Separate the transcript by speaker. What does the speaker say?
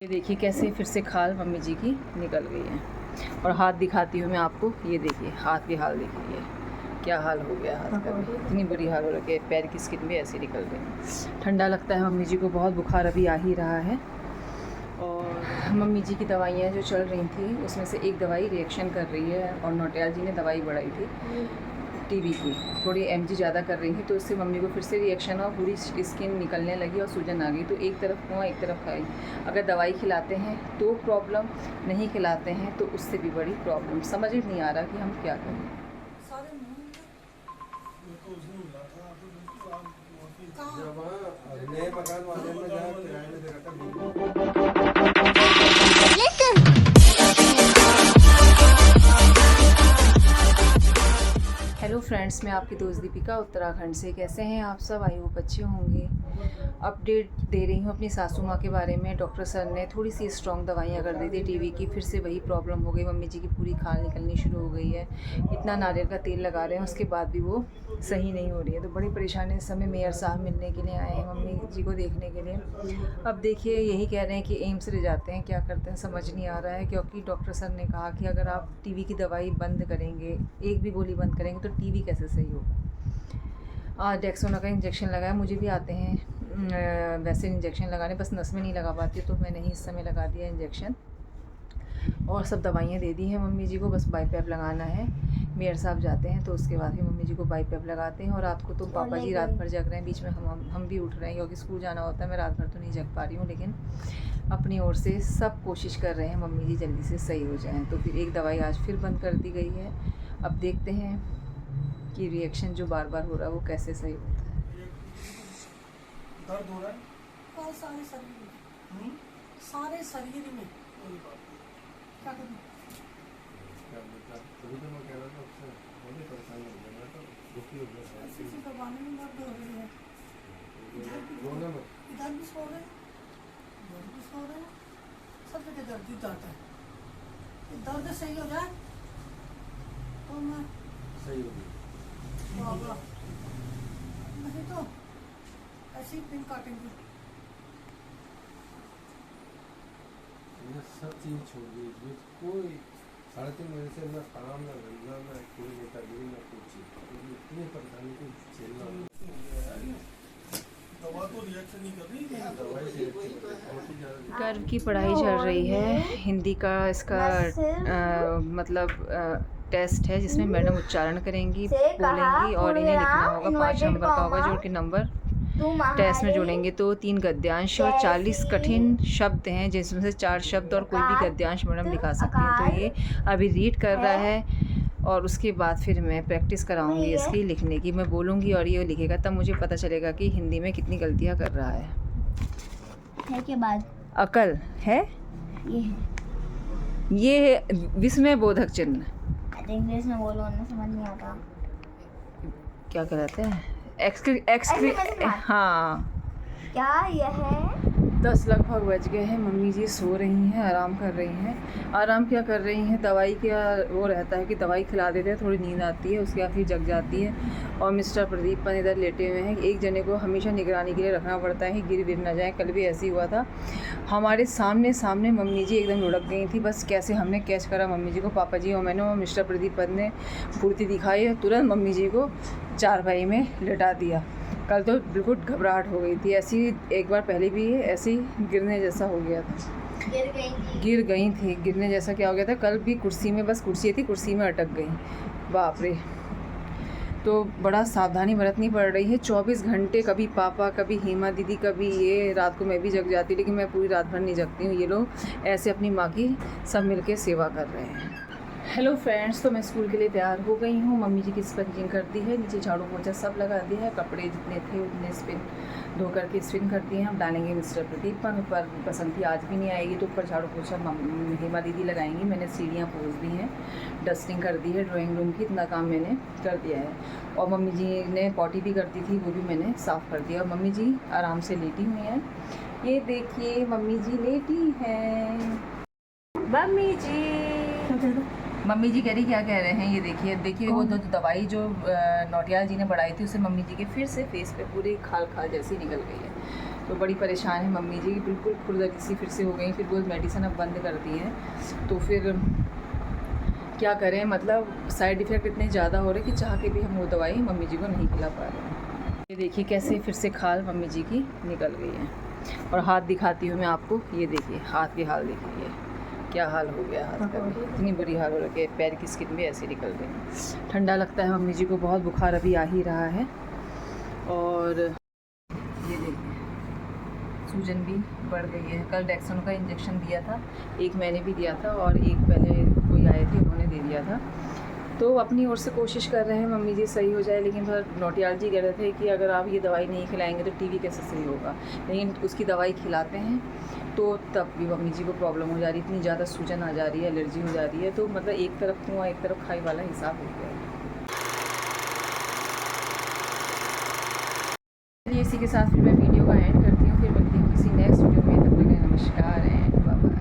Speaker 1: ये देखिए कैसे फिर से खाल मम्मी जी की निकल गई है। और हाथ दिखाती हूँ मैं आपको, ये देखिए हाथ की हाल देखिए, क्या हाल हो गया हाथ का भी, इतनी बुरी हाल हो रही है, पैर की स्किन भी ऐसी निकल गई। ठंडा लगता है मम्मी जी को, बहुत बुखार अभी आ ही रहा है। और मम्मी जी की दवाइयाँ जो चल रही थी उसमें से एक दवाई रिएक्शन कर रही है, और नोटियाल जी ने दवाई बढ़ाई थी टीबी की, थोड़ी mg ज़्यादा कर रही थी, तो इससे मम्मी को फिर से रिएक्शन हुआ, पूरी स्किन निकलने लगी और सूजन आ गई। तो एक तरफ कुआँ एक तरफ खाई। अगर दवाई खिलाते हैं तो प्रॉब्लम, नहीं खिलाते हैं तो उससे भी बड़ी प्रॉब्लम। समझ ही नहीं आ रहा कि हम क्या करें।
Speaker 2: नए मकान वाले में जहाँ किराए में दे रखा
Speaker 1: हेलो फ्रेंड्स, मैं आपकी दोस्त दीपिका उत्तराखंड से। कैसे हैं आप सब? आई होप अच्छे होंगे। अपडेट दे रही हूँ अपनी सासू माँ के बारे में। डॉक्टर सर ने थोड़ी सी स्ट्रॉन्ग दवाइयाँ कर दी थी टीबी की, फिर से वही प्रॉब्लम हो गई। मम्मी जी की पूरी खाल निकलनी शुरू हो गई है। इतना नारियल का तेल लगा रहे हैं उसके बाद भी वो सही नहीं हो रही है। तो बड़ी परेशानी। इस समय मेयर साहब मिलने के लिए आए हैं मम्मी जी को देखने के लिए। अब देखिए यही कह रहे हैं कि एम्स ले जाते हैं, क्या करते हैं समझ नहीं आ रहा है। क्योंकि डॉक्टर सर ने कहा कि अगर आप टीबी की दवाई बंद करेंगे, एक भी गोली बंद करेंगे, तो टीबी कैसे सही होगा। आज डेक्सोना का इंजेक्शन लगाया, मुझे भी आते हैं वैसे इंजेक्शन लगाने, बस नस में नहीं लगा पाती, तो मैंने ही इस समय लगा दिया इंजेक्शन। और सब दवाइयाँ दे दी हैं मम्मी जी को, बस बाईपैप लगाना है। मेयर साहब जाते हैं तो उसके बाद ही मम्मी जी को बाईपैप लगाते हैं। और रात को तो पापा जी रात भर जग रहे हैं, बीच में हम भी उठ रहे हैं क्योंकि स्कूल जाना होता है। मैं रात भर तो नहीं जग पा रही हूँ, लेकिन अपनी ओर से सब कोशिश कर रहे हैं मम्मी जी जल्दी से सही हो जाएँ। तो फिर एक दवाई आज फिर बंद कर दी गई है। अब देखते हैं कि रिएक्शन जो बार बार हो रहा है वो कैसे सही होता है।
Speaker 2: दर्द हो रहा है
Speaker 3: सारे शरीर में क्या करूं?
Speaker 2: तभी तो मैं कह रहा था उससे बड़ी परेशानी हो गई, मैं तो दुखी हो गया।
Speaker 3: ऐसे दबाने में दर्द हो रही है,
Speaker 2: रोना मत।
Speaker 3: इधर भी सो रहे हैं, इधर भी सो रहे हैं, सब जगह दर्द ही दर्द है। ये दर्द सही हो जाए तो मैं
Speaker 2: सही हो गई।
Speaker 3: बाबा, नहीं तो ऐसे ही पिन काटेंगे।
Speaker 2: मैं सब चीज़ छोड़ दी, कोई 3.5 महीने से ना काम ना धंधा ना कोई नेतागिरी ना कुछ चीज़, इतनी परेशानी को झेलना।
Speaker 3: दवा तो रिएक्शन नहीं कर रही है,
Speaker 2: दवाई से बहुत ही ज़्यादा।
Speaker 1: गर्व की पढ़ाई चल रही है, हिंदी का इसका मतलब टेस्ट है, जिसमें मैडम उच्चारण करेंगी, बोलेंगी और इन्हें लिखना होगा। 5 नंबर का होगा, जो कि नंबर टेस्ट में जोड़ेंगे। तो 3 गद्यांश और 40 कठिन शब्द हैं, जिसमें से 4 शब्द और कोई भी गद्यांश मैडम लिखा सकती हैं। तो ये अभी रीड कर रहा है और उसके बाद फिर मैं प्रैक्टिस कराऊंगी इसकी लिखने की। मैं बोलूँगी और ये लिखेगा, तब मुझे पता चलेगा कि हिंदी में कितनी गलतियाँ कर रहा है।
Speaker 4: के बाद
Speaker 1: अकल है, ये है विस्मय बोधक चिन्ह।
Speaker 4: इंग्लिश में बोलो, वरना समझ नहीं आता।
Speaker 1: क्या कहते हैं? हाँ।
Speaker 4: क्या यह है?
Speaker 1: 10 लगभग बज गए हैं। मम्मी जी सो रही हैं, आराम कर रही हैं। आराम क्या कर रही हैं, दवाई का वो रहता है कि दवाई खिला देते हैं, थोड़ी नींद आती है, उसके बाद फिर जग जाती है। और मिस्टर प्रदीप पन इधर लेटे हुए हैं। एक जने को हमेशा निगरानी के लिए रखना पड़ता है कि गिर विर ना जाए। कल भी ऐसे ही हुआ था, हमारे सामने सामने मम्मी जी एकदम लुढ़क गई थी। बस कैसे हमने कैच करा मम्मी जी को, पापा जी और मैंने और मिस्टर प्रदीप पन ने फुर्ती दिखाई, तुरंत मम्मी जी को चारपाई में लिटा दिया। कल तो बिल्कुल घबराहट हो गई थी। ऐसी एक बार पहले भी ऐसे ही गिरने जैसा हो गया था, गिर गई थी। गिरने जैसा क्या हो गया था, कल भी कुर्सी में, बस कुर्सी थी, कुर्सी में अटक गई। बाप रे। तो बड़ा सावधानी बरतनी पड़ रही है। 24 घंटे, कभी पापा, कभी हेमा दीदी, कभी ये। रात को मैं भी जग जाती, लेकिन मैं पूरी रात भर नहीं जगती हूँ। ये लोग ऐसे अपनी माँ की सब मिलके सेवा कर रहे हैं। हेलो फ्रेंड्स, तो मैं स्कूल के लिए तैयार हो गई हूँ। मम्मी जी की स्पंजिंग कर दी है, नीचे झाड़ू पोछा सब लगा दिया है। कपड़े जितने थे उतने स्पिन धो करके स्पिन कर दिए हैं। हम डालेंगे मिस्टर प्रदीप पर बसंती आज भी नहीं आएगी, तो ऊपर झाड़ू पोछा हेमा दीदी लगाएंगी। मैंने सीढ़ियाँ पोंछ दी हैं, डस्टिंग कर दी है ड्राइंग रूम की, इतना काम मैंने कर दिया है। और मम्मी जी ने पॉटी भी कर दी थी, वो भी मैंने साफ़ कर दिया। और मम्मी जी आराम से लेटी हुई हैं। ये देखिए मम्मी जी लेटी हैं। मम्मी जी कह रही क्या कह रहे हैं, ये देखिए देखिए वो दवाई जो नोटियाल जी ने बढ़ाई थी, उससे मम्मी जी के फिर से फेस पे पूरी खाल खाल जैसी निकल गई है। तो बड़ी परेशान है मम्मी जी, बिल्कुल खुरदकी सी फिर से हो गई। फिर वो मेडिसिन अब बंद कर दी है, तो फिर क्या करें, मतलब साइड इफ़ेक्ट इतने ज़्यादा हो रहे कि चाह के भी हम वो दवाई मम्मी जी को नहीं खिला पा रहे हैं। ये देखिए कैसे फिर से खाल मम्मी जी की निकल गई है। और हाथ दिखाती हूँ मैं आपको, ये देखिए हाथ के हाल देखिए, ये क्या हाल हो गया हाथ का भी, इतनी बुरी हाल हो रखी है, पैर की स्किन भी ऐसी निकल गई। ठंडा लगता है मम्मी जी को, बहुत बुखार अभी आ ही रहा है। और ये देखिए सूजन भी बढ़ गई है। कल डेक्सन का इंजेक्शन दिया था, एक मैंने भी दिया था और एक पहले कोई आए थे उन्होंने दे दिया था। तो अपनी ओर से कोशिश कर रहे हैं मम्मी जी सही हो जाए, लेकिन फिर नोटियाल जी कह रहे थे कि अगर आप ये दवाई नहीं खिलाएंगे तो टीवी कैसे सही होगा। लेकिन उसकी दवाई खिलाते हैं तो तब भी मम्मी जी को प्रॉब्लम हो जा रही है, इतनी ज़्यादा सूजन आ जा रही है, एलर्जी हो जा रही है। तो मतलब एक तरफ कुआँ एक तरफ खाई वाला हिसाब हो गया है। चलिए इसी के साथ फिर मैं वीडियो का एंड करती हूँ, फिर मिलती हूँ किसी नेक्स्ट वीडियो में। तब तक नमस्कार एंड बाय बाय।